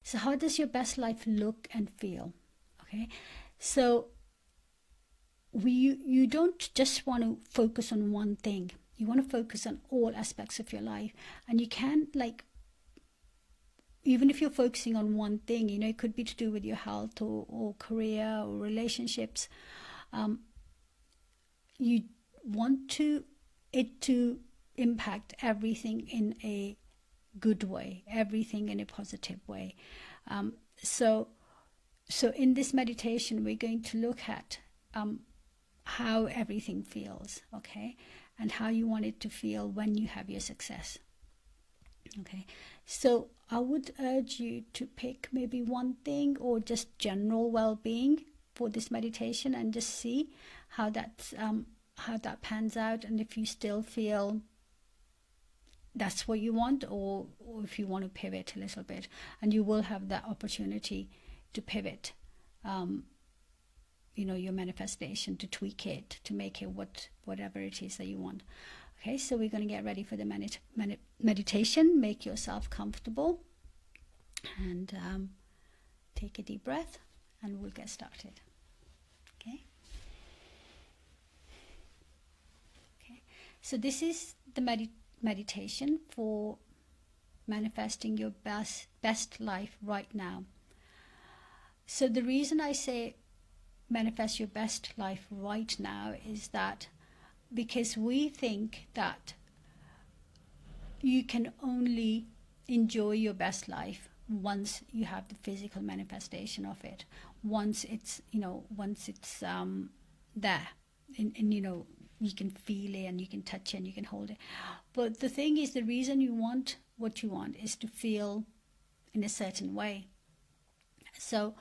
So how does your best life look and feel? Okay, so you don't just want to focus on one thing. You want to focus on all aspects of your life, and you can't, like, even if you're focusing on one thing, it could be to do with your health or career or relationships. You want it to impact everything in a good way, everything in a positive way. So in this meditation, we're going to look at how everything feels, okay, and how you want it to feel when you have your success. Okay, so I would urge you to pick maybe one thing or just general well-being for this meditation, and just see how that pans out, and if you still feel that's what you want, or if you want to pivot a little bit. And you will have that opportunity to pivot your manifestation, to tweak it, to make it whatever it is that you want. Okay, so we're going to get ready for the meditation. Make yourself comfortable and take a deep breath, and we'll get started. Okay. So this is the meditation for manifesting your best life right now. So the reason I say manifest your best life right now is that because we think that you can only enjoy your best life once you have the physical manifestation of it, once it's there, and you can feel it and you can touch it and you can hold it. But the thing is, the reason you want what you want is to feel in a certain way. So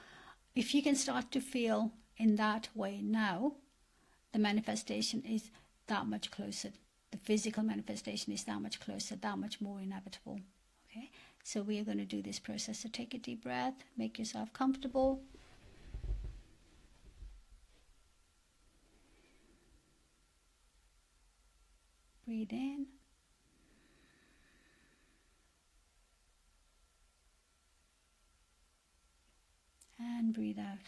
if you can start to feel in that way now, the manifestation is that much closer. The physical manifestation is that much closer, that much more inevitable. Okay, so we are going to do this process. So take a deep breath, make yourself comfortable. Breathe in. And breathe out.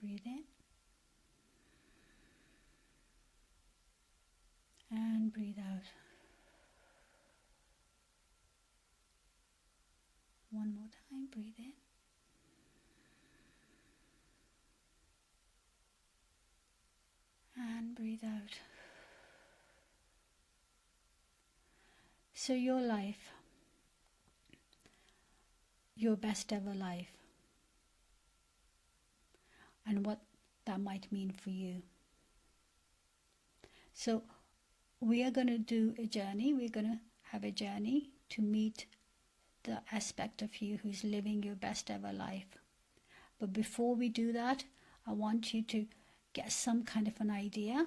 Breathe in. And breathe out. One more time. Breathe in. And breathe out. So your life, your best ever life, and what that might mean for you. So we are going to do a journey. We're going to have a journey to meet the aspect of you who's living your best ever life. But before we do that, I want you to get some kind of an idea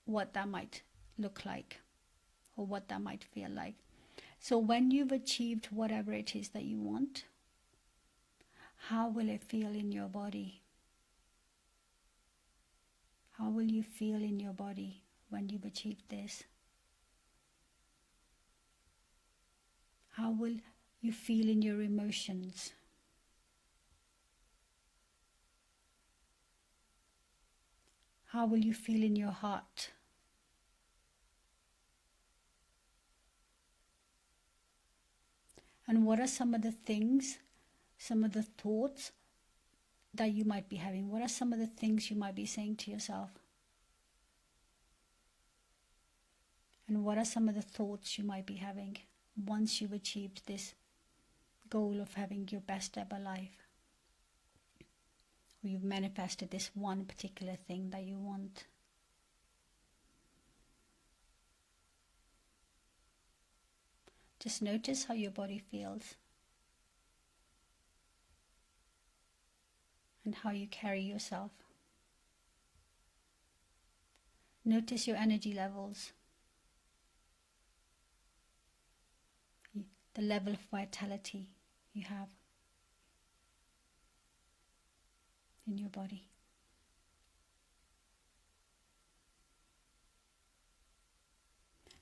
what that might look like, or what that might feel like. So when you've achieved whatever it is that you want, how will it feel in your body? How will you feel in your body when you've achieved this? How will you feel in your emotions? How will you feel in your heart? And what are some of the things, some of the thoughts that you might be having? What are some of the things you might be saying to yourself? And what are some of the thoughts you might be having once you've achieved this goal of having your best ever life? Or you've manifested this one particular thing that you want. Just notice how your body feels and how you carry yourself. Notice your energy levels, the level of vitality you have in your body.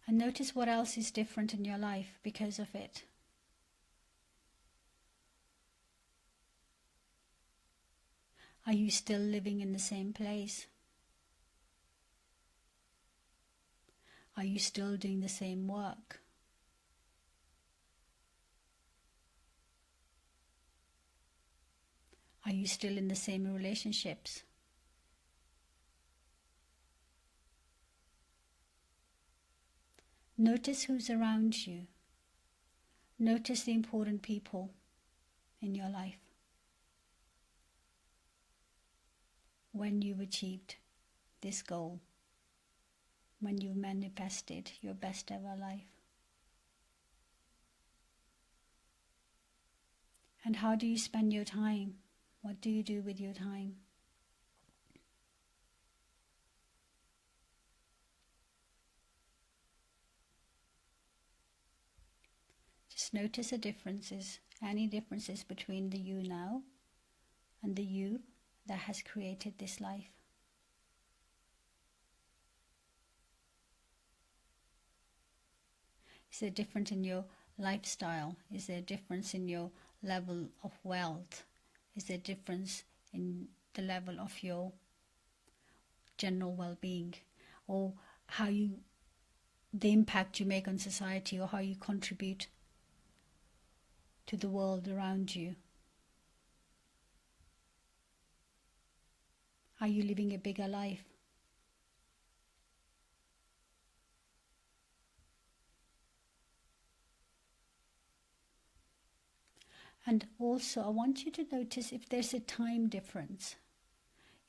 And notice what else is different in your life because of it. Are you still living in the same place? Are you still doing the same work? Are you still in the same relationships? Notice who's around you. Notice the important people in your life. When you've achieved this goal, when you've manifested your best ever life. And how do you spend your time? What do you do with your time? Just notice the differences, any differences between the you now and the you that has created this life. Is there a difference in your lifestyle? Is there a difference in your level of wealth? Is there a difference in the level of your general well-being? Or the impact you make on society, or how you contribute to the world around you? Are you living a bigger life? And also, I want you to notice if there's a time difference.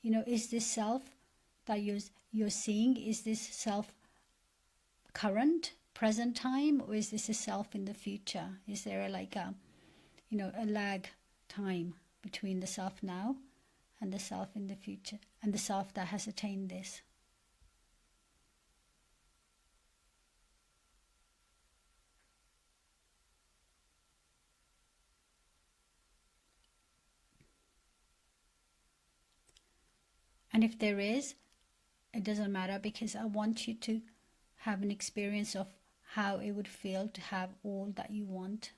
Is this self that you're seeing, is this self current, present time, or is this a self in the future? Is there a lag time between the self now and the self in the future, and the self that has attained this? And if there is, it doesn't matter, because I want you to have an experience of how it would feel to have all that you want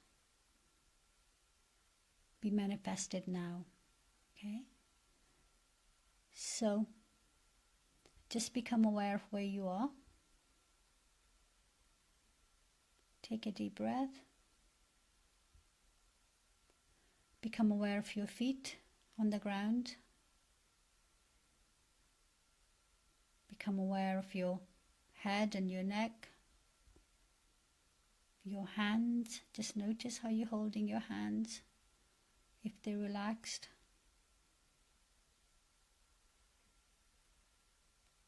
be manifested now. Okay? So just become aware of where you are. Take a deep breath. Become aware of your feet on the ground. Become aware of your head and your neck. Your hands. Just notice how you're holding your hands, if they're relaxed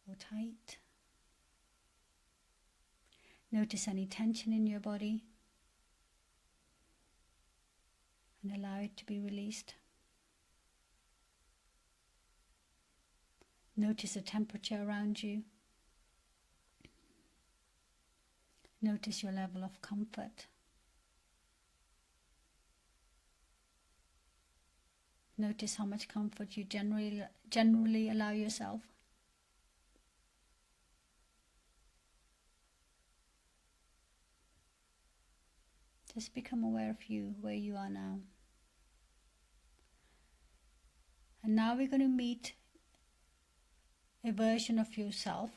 or tight. Notice any tension in your body and allow it to be released. Notice the temperature around you. Notice your level of comfort. Notice how much comfort you generally allow yourself. Just become aware of you, where you are now. And now we're going to meet a version of yourself,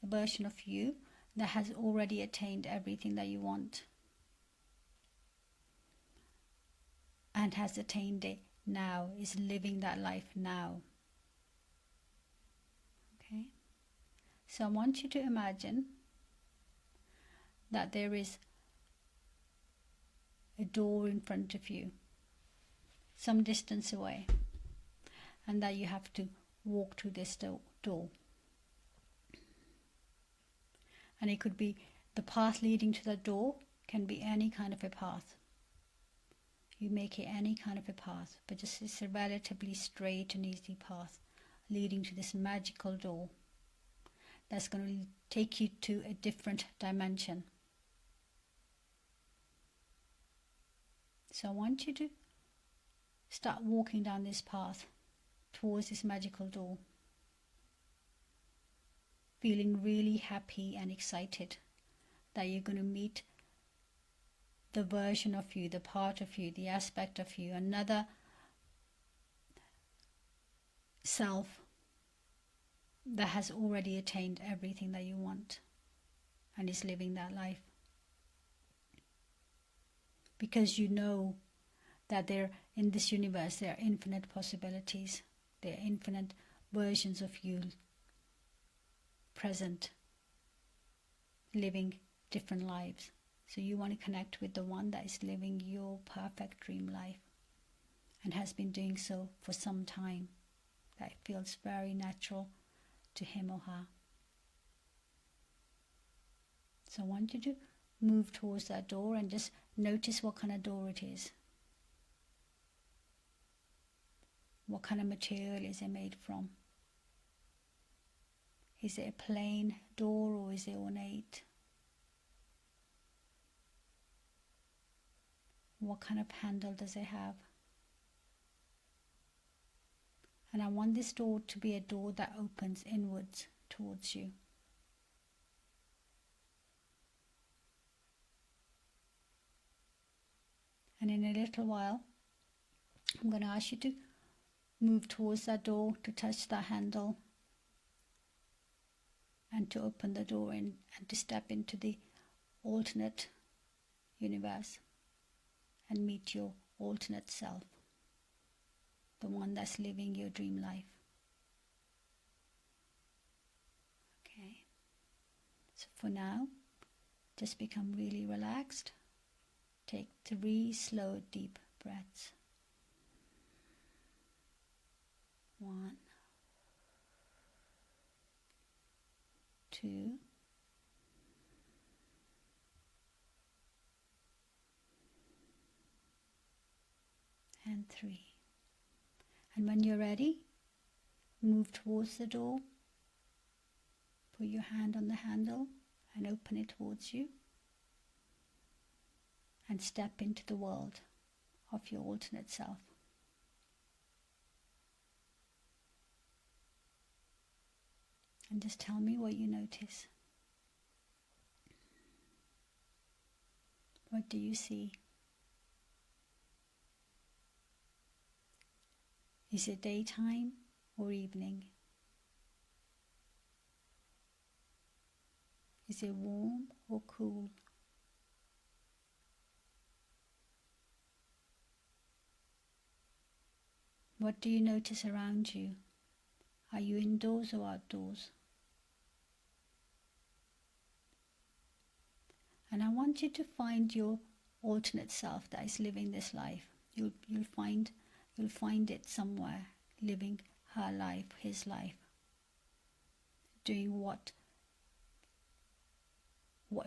a version of you that has already attained everything that you want and has attained it now, is living that life now. Okay? So I want you to imagine that there is a door in front of you, some distance away, and that you have to walk through this door. And it could be the path leading to the door, can be any kind of a path. You make it any kind of a path, but just it's a relatively straight and easy path leading to this magical door that's going to take you to a different dimension. So I want you to start walking down this path towards this magical door, feeling really happy and excited that you're going to meet the version of you, the part of you, the aspect of you, another self that has already attained everything that you want and is living that life. Because you know that there, in this universe, there are infinite possibilities, there are infinite versions of you present, living different lives. So you want to connect with the one that is living your perfect dream life and has been doing so for some time. That feels very natural to him or her. So I want you to move towards that door and just notice what kind of door it is. What kind of material is it made from? Is it a plain door or is it ornate? What kind of handle does it have? And I want this door to be a door that opens inwards towards you. And in a little while, I'm going to ask you to move towards that door, to touch that handle, and to open the door in, and to step into the alternate universe and meet your alternate self, the one that's living your dream life. Okay, so for now, just become really relaxed. Take 3 slow, deep breaths. 1, 2, and 3. And when you're ready, move towards the door, put your hand on the handle and open it towards you, and step into the world of your alternate self. And just tell me what you notice. What do you see? Is it daytime or evening? Is it warm or cool? What do you notice around you? Are you indoors or outdoors? And I want you to find your alternate self that is living this life. You'll find it somewhere, living her life, his life, doing what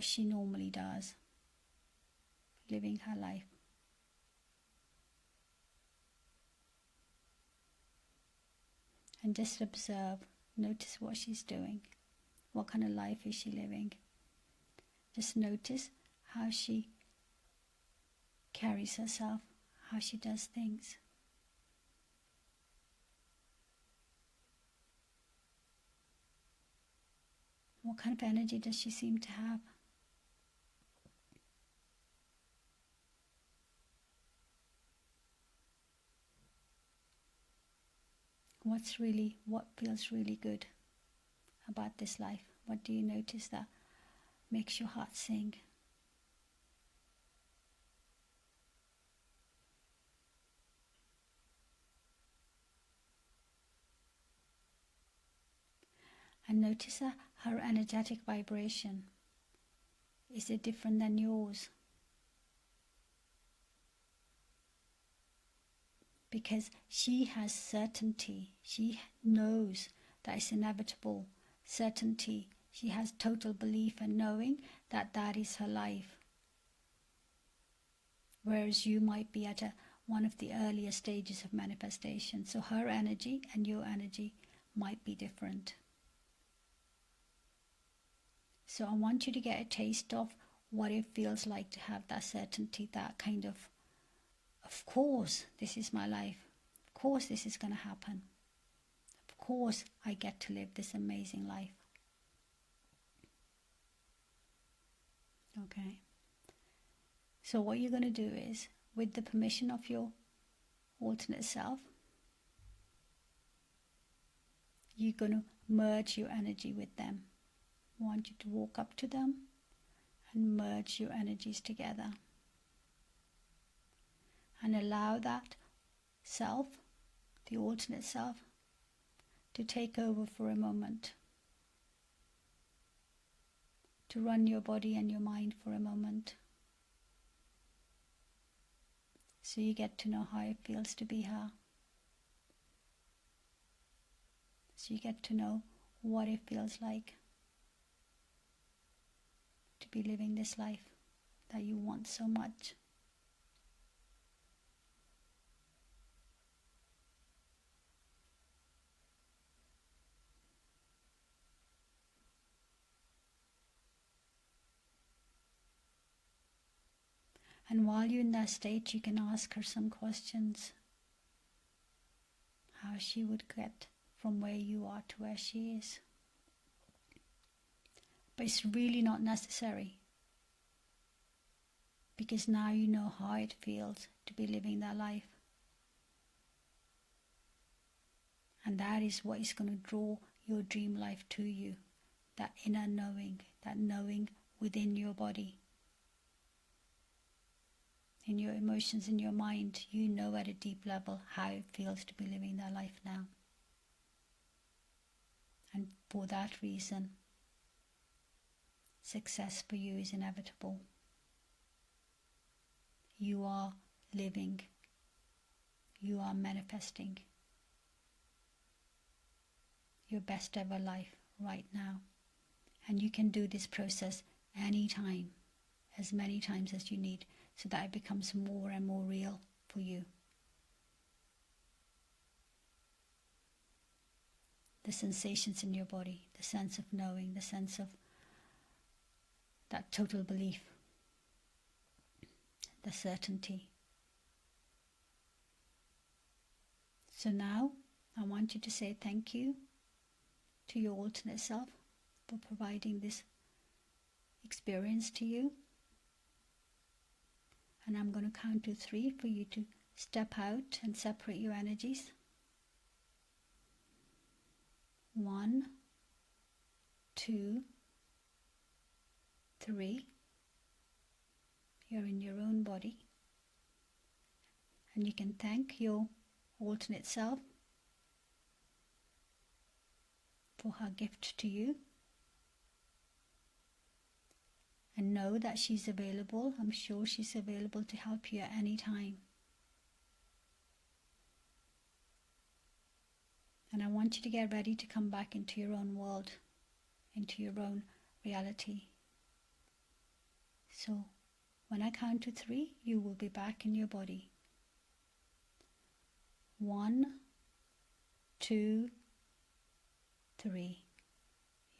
she normally does, living her life. And just observe, notice what she's doing. What kind of life is she living? Just notice how she carries herself, how she does things. What kind of energy does she seem to have? What feels really good about this life? What do you notice that makes your heart sing? And notice her energetic vibration. Is it different than yours? Because she has certainty. She knows that it's inevitable. Certainty. She has total belief and knowing that that is her life. Whereas you might be at one of the earlier stages of manifestation. So her energy and your energy might be different. So I want you to get a taste of what it feels like to have that certainty, that kind of course, this is my life. Of course this is going to happen. Of course I get to live this amazing life. Okay. So what you're going to do is, with the permission of your alternate self, you're going to merge your energy with them. I want you to walk up to them and merge your energies together. And allow that self, the alternate self, to take over for a moment. To run your body and your mind for a moment. So you get to know how it feels to be her. So you get to know what it feels like to be living this life that you want so much. And while you're in that state, you can ask her some questions. How she would get from where you are to where she is. But it's really not necessary. Because now you know how it feels to be living that life. And that is what is going to draw your dream life to you. That inner knowing, that knowing within your body. In your emotions, in your mind, you know at a deep level how it feels to be living that life now. And for that reason, success for you is inevitable. You are living. You are manifesting your best ever life right now. And you can do this process anytime, as many times as you need, so that it becomes more and more real for you. The sensations in your body, the sense of knowing, the sense of that total belief, the certainty. So now I want you to say thank you to your alternate self for providing this experience to you. And I'm going to count to 3 for you to step out and separate your energies. 1, 2, 3. You're in your own body. And you can thank your alternate self for her gift to you. And know that she's available. I'm sure she's available to help you at any time. And I want you to get ready to come back into your own world, into your own reality. So when I count to 3, you will be back in your body. 1, 2, 3.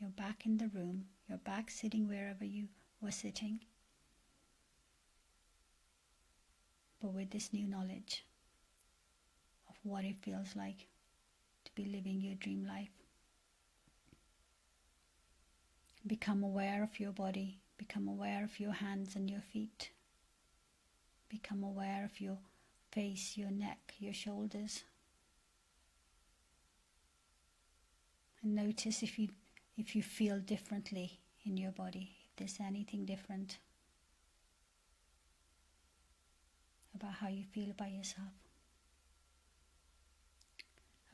You're back in the room. You're back sitting wherever you were sitting. But with this new knowledge of what it feels like to be living your dream life. Become aware of your body. Become aware of your hands and your feet. Become aware of your face, your neck, your shoulders. And notice if you feel differently in your body, if there's anything different about how you feel about yourself,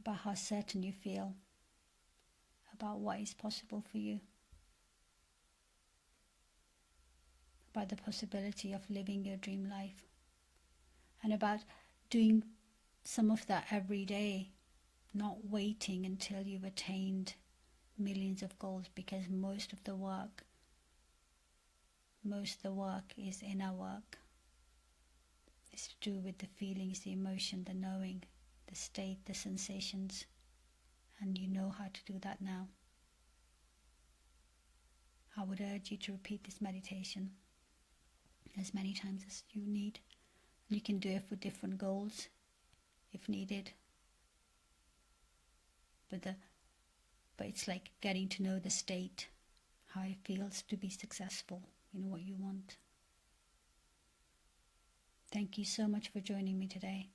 about how certain you feel about what is possible for you, about the possibility of living your dream life, and about doing some of that every day, not waiting until you've attained millions of goals, because most of the work is inner work. It's to do with the feelings, the emotion, the knowing, the state, the sensations, and you know how to do that now. I would urge you to repeat this meditation as many times as you need. You can do it for different goals if needed. But it's like getting to know the state, how it feels to be successful what you want. Thank you so much for joining me today.